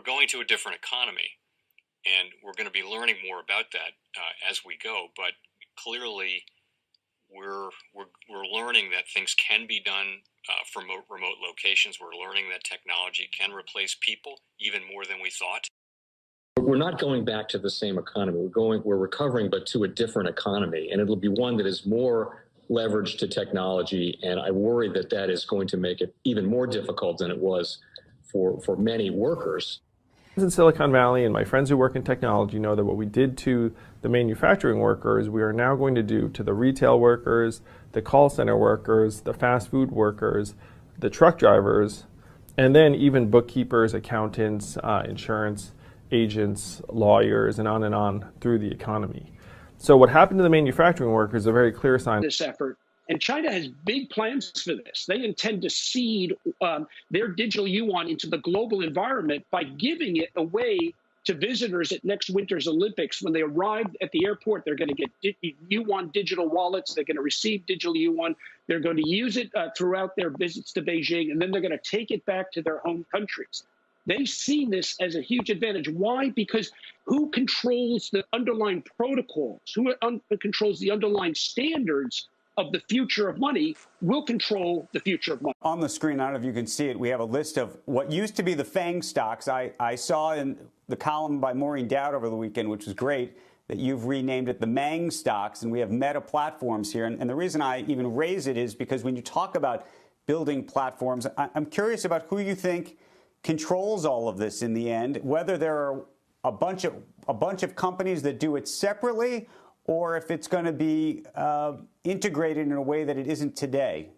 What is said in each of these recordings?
going to a different economy, and we're going to be learning more about that as we go. But clearly, we're learning that things can be done from remote locations. We're learning that technology can replace people even more than we thought. We're not going back to the same economy. We're recovering, but to a different economy, and it'll be one that is more leveraged to technology. And I worry that that is going to make it even more difficult than it was for many workers. In Silicon Valley, and my friends who work in technology know that what we did to the manufacturing workers, we are now going to do to the retail workers, the call center workers, the fast food workers, the truck drivers, and then even bookkeepers, accountants, insurance agents, lawyers, and on through the economy. So what happened to the manufacturing workers is a very clear sign. This effort. And China has big plans for this. They intend to seed their digital yuan into the global environment by giving it away to visitors at next winter's Olympics. When they arrive at the airport, they're going to get yuan digital wallets. They're going to receive digital yuan. They're going to use it throughout their visits to Beijing, and then they're going to take it back to their home countries. They see this as a huge advantage. Why? Because who controls the underlying protocols, who controls the underlying standards of the future of money will control the future of money. On the screen, I don't know if you can see it, we have a list of what used to be the FANG stocks. I saw in the column by Maureen Dowd over the weekend, which was great, that you've renamed it the MANG stocks, and we have Meta platforms here. And the reason I even raise it is because when you talk about building platforms, I'm curious about who you think controls all of this in the end, whether there are a bunch of companies that do it separately, or if it's going to be integrated in a way that it isn't today.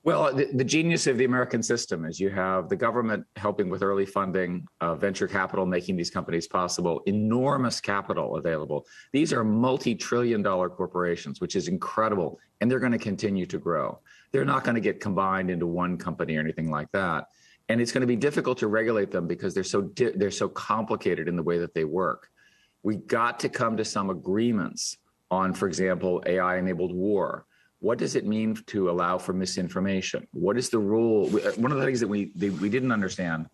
Well, the genius of the American system is you have the government helping with early funding, venture capital making these companies possible, enormous capital available. These are multi-trillion-dollar corporations, which is incredible, and they're going to continue to grow. They're not going to get combined into one company or anything like that. And it's going to be difficult to regulate them because they're so complicated in the way that they work. We got to come to some agreements on, for example, AI-enabled war. What does it mean to allow for misinformation? What is the rule? One of the things that we didn't understand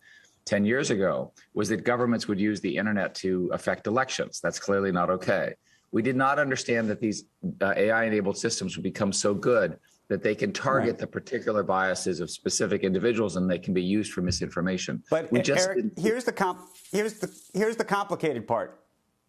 10 years ago was that governments would use the internet to affect elections. That's clearly not okay. We did not understand that these AI-enabled systems would become so good that they can target the particular biases of specific individuals, and they can be used for misinformation. But Eric, here's the complicated part.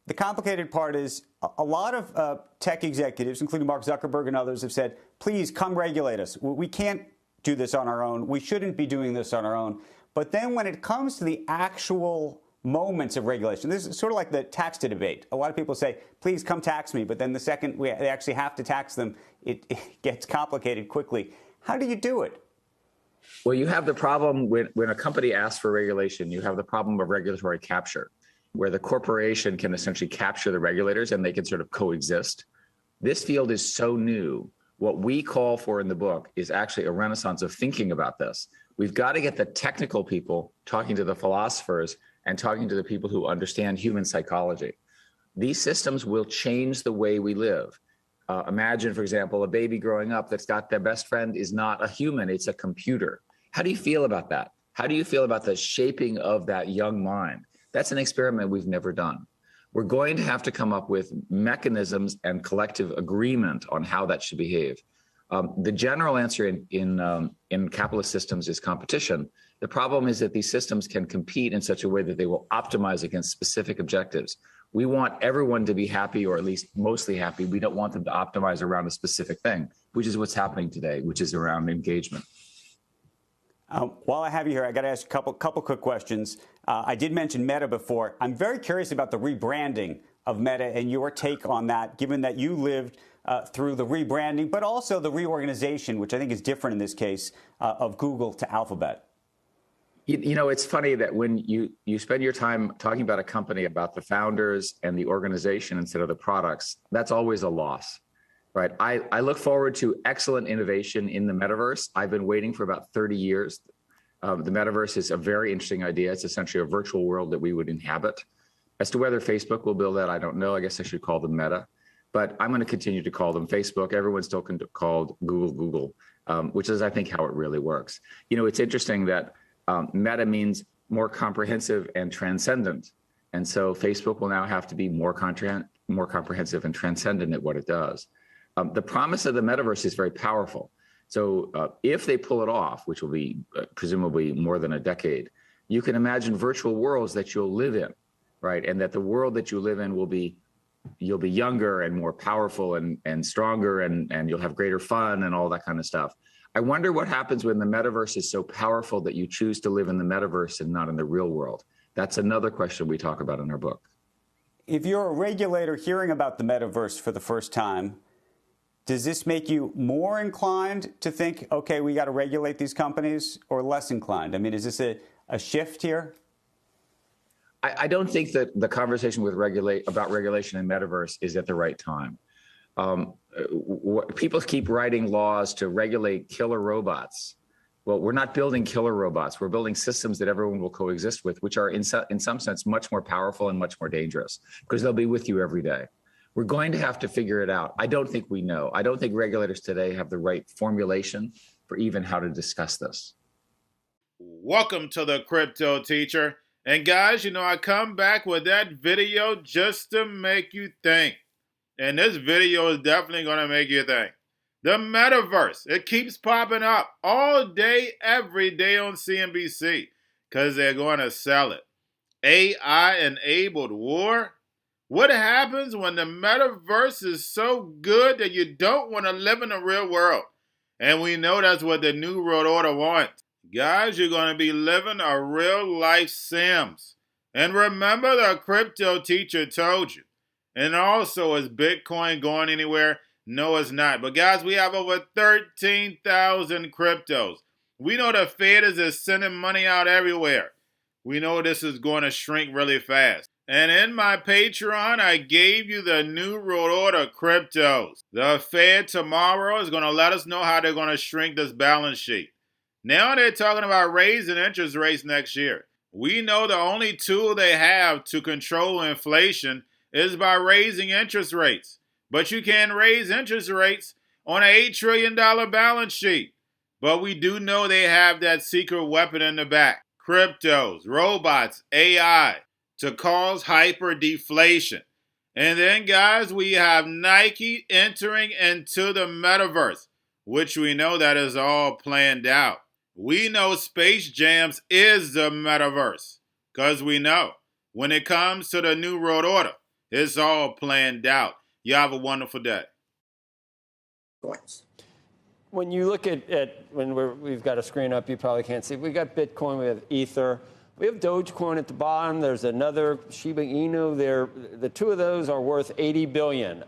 The complicated part is a lot of tech executives, including Mark Zuckerberg and others, have said, please come regulate us. We can't do this on our own. We shouldn't be doing this on our own. But then when it comes to the actual moments of regulation, this is sort of like the tax debate. A lot of people say, please come tax me. But then the second they actually have to tax them, it gets complicated quickly. How do you do it? Well, you have the problem when a company asks for regulation, you have the problem of regulatory capture, where the corporation can essentially capture the regulators and they can sort of coexist. This field is so new. What we call for in the book is actually a renaissance of thinking about this. We've got to get the technical people talking to the philosophers and talking to the people who understand human psychology. These systems will change the way we live. Imagine, for example, a baby growing up that's got their best friend is not a human, it's a computer. How do you feel about that? How do you feel about the shaping of that young mind? That's an experiment we've never done. We're going to have to come up with mechanisms and collective agreement on how that should behave. The general answer in capitalist systems is competition. The problem is that these systems can compete in such a way that they will optimize against specific objectives. We want everyone to be happy, or at least mostly happy. We don't want them to optimize around a specific thing, which is what's happening today, which is around engagement. While I have you here, I got to ask a couple quick questions. I did mention Meta before. I'm very curious about the rebranding of Meta and your take on that, given that you lived through the rebranding, but also the reorganization, which I think is different in this case, of Google to Alphabet. You know, it's funny that when you spend your time talking about a company, about the founders and the organization instead of the products, that's always a loss, right? I look forward to excellent innovation in the metaverse. I've been waiting for about 30 years. The metaverse is a very interesting idea. It's essentially a virtual world that we would inhabit. As to whether Facebook will build that, I don't know. I guess I should call them Meta. But I'm going to continue to call them Facebook. Everyone's still called Google, which is, I think, how it really works. You know, it's interesting that Meta means more comprehensive and transcendent. And so Facebook will now have to be more comprehensive and transcendent at what it does. The promise of the metaverse is very powerful. So if they pull it off, which will be presumably more than a decade, you can imagine virtual worlds that you'll live in, right? And that the world that you live in you'll be younger and more powerful and stronger, and you'll have greater fun and all that kind of stuff. I wonder what happens when the metaverse is so powerful that you choose to live in the metaverse and not in the real world. That's another question we talk about in our book. If you're a regulator hearing about the metaverse for the first time, does this make you more inclined to think, okay, we got to regulate these companies, or less inclined? I mean, is this a shift here? I don't think that the conversation about regulation in metaverse is at the right time. People keep writing laws to regulate killer robots. Well, we're not building killer robots. We're building systems that everyone will coexist with, which are in some sense much more powerful and much more dangerous because they'll be with you every day. We're going to have to figure it out. I don't think we know. I don't think regulators today have the right formulation for even how to discuss this. Welcome to the Cryptoteacher. And guys, I come back with that video just to make you think. And this video is definitely going to make you think. The metaverse, it keeps popping up all day, every day on CNBC because they're going to sell it. AI-enabled war? What happens when the metaverse is so good that you don't want to live in the real world? And we know that's what the New World Order wants. Guys, you're going to be living a real-life Sims. And remember, the Cryptoteacher told you. And also, is Bitcoin going anywhere? No, it's not. But guys, we have over 13,000 cryptos. We know the Fed is just sending money out everywhere. We know this is going to shrink really fast. And in my Patreon, I gave you the New World Order cryptos. The Fed tomorrow is going to let us know how they're going to shrink this balance sheet. Now they're talking about raising interest rates next year. We know the only tool they have to control inflation is by raising interest rates. But you can't raise interest rates on an $8 trillion balance sheet. But we do know they have that secret weapon in the back. Cryptos, robots, AI to cause hyper-deflation. And then, guys, we have Nike entering into the metaverse, which we know that is all planned out. We know Space Jams is the metaverse because we know when it comes to the New World Order, it's all planned out. You have a wonderful day. When you look at we've got a screen up, you probably can't see. We've got Bitcoin, we have Ether, we have Dogecoin at the bottom. There's another Shiba Inu there. The two of those are worth $80 billion.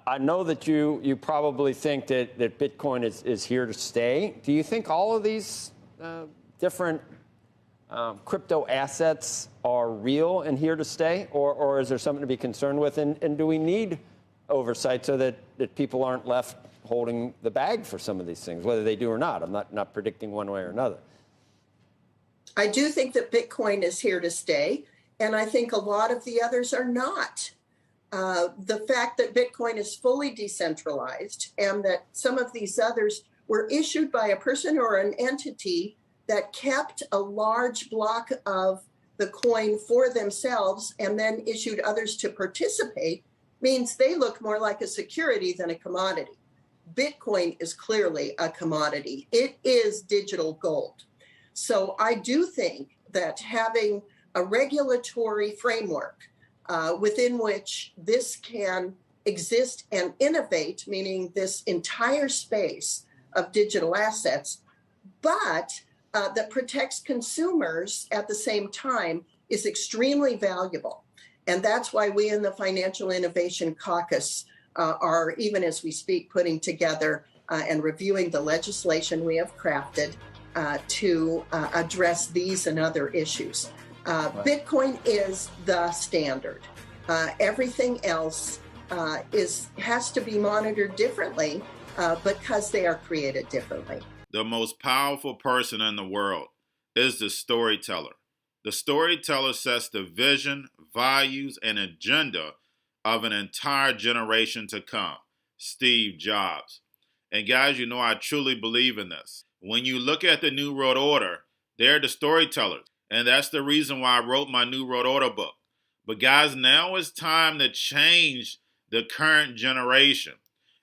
I know that you probably think that Bitcoin is here to stay. Do you think all of these different crypto assets are real and here to stay, or is there something to be concerned with? And do we need oversight so that people aren't left holding the bag for some of these things, whether they do or not? I'm not predicting one way or another. I do think that Bitcoin is here to stay, and I think a lot of the others are not. The fact that Bitcoin is fully decentralized and that some of these others were issued by a person or an entity that kept a large block of the coin for themselves and then issued others to participate means they look more like a security than a commodity. Bitcoin is clearly a commodity. It is digital gold. So I do think that having a regulatory framework within which this can exist and innovate, meaning this entire space of digital assets, but that protects consumers at the same time is extremely valuable. And that's why we in the Financial Innovation Caucus are, even as we speak, putting together and reviewing the legislation we have crafted to address these and other issues. Bitcoin is the standard. Everything else has to be monitored differently because they are created differently. The most powerful person in the world is the storyteller. The storyteller sets the vision, values, and agenda of an entire generation to come. Steve Jobs. And guys, I truly believe in this. When you look at the New World Order, They're the storytellers. And that's the reason why I wrote my New World Order book. But guys, now it's time to change the current generation.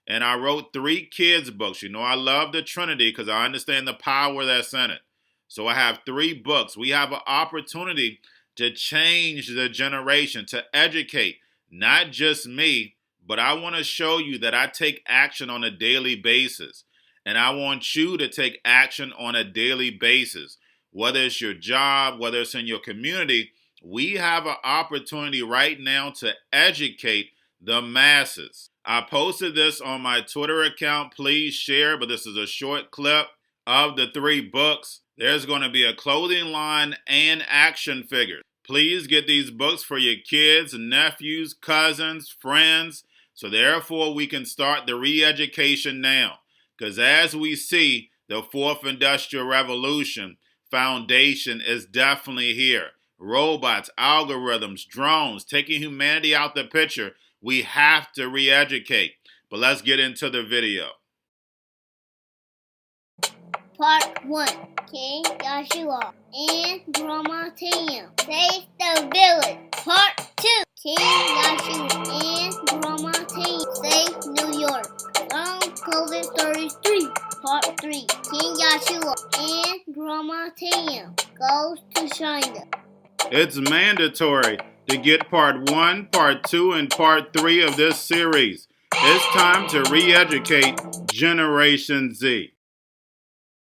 And I wrote 3 kids books. You know, I love the Trinity because I understand the power that's in it. So I have 3 books. We have an opportunity to change the generation, to educate, not just me, but I want to show you that I take action on a daily basis. And I want you to take action on a daily basis. Whether it's your job, whether it's in your community, we have an opportunity right now to educate the masses. I posted this on my Twitter account. Please share, but this is a short clip of the 3 books. There's going to be a clothing line and action figures. Please get these books for your kids, nephews, cousins, friends, so therefore we can start the re-education now. Because as we see, the 4th Industrial Revolution foundation is definitely here. Robots, algorithms, drones, taking humanity out the picture. We have to re-educate. But let's get into the video. Part 1. King Joshua and Grandma Tam save the village. Part 2. King Joshua and Grandma Tam save New York from COVID-33. Part 3. King Joshua and Grandma Tam goes to China. It's mandatory to get part 1, part 2, and part 3 of this series. It's time to re-educate Generation Z.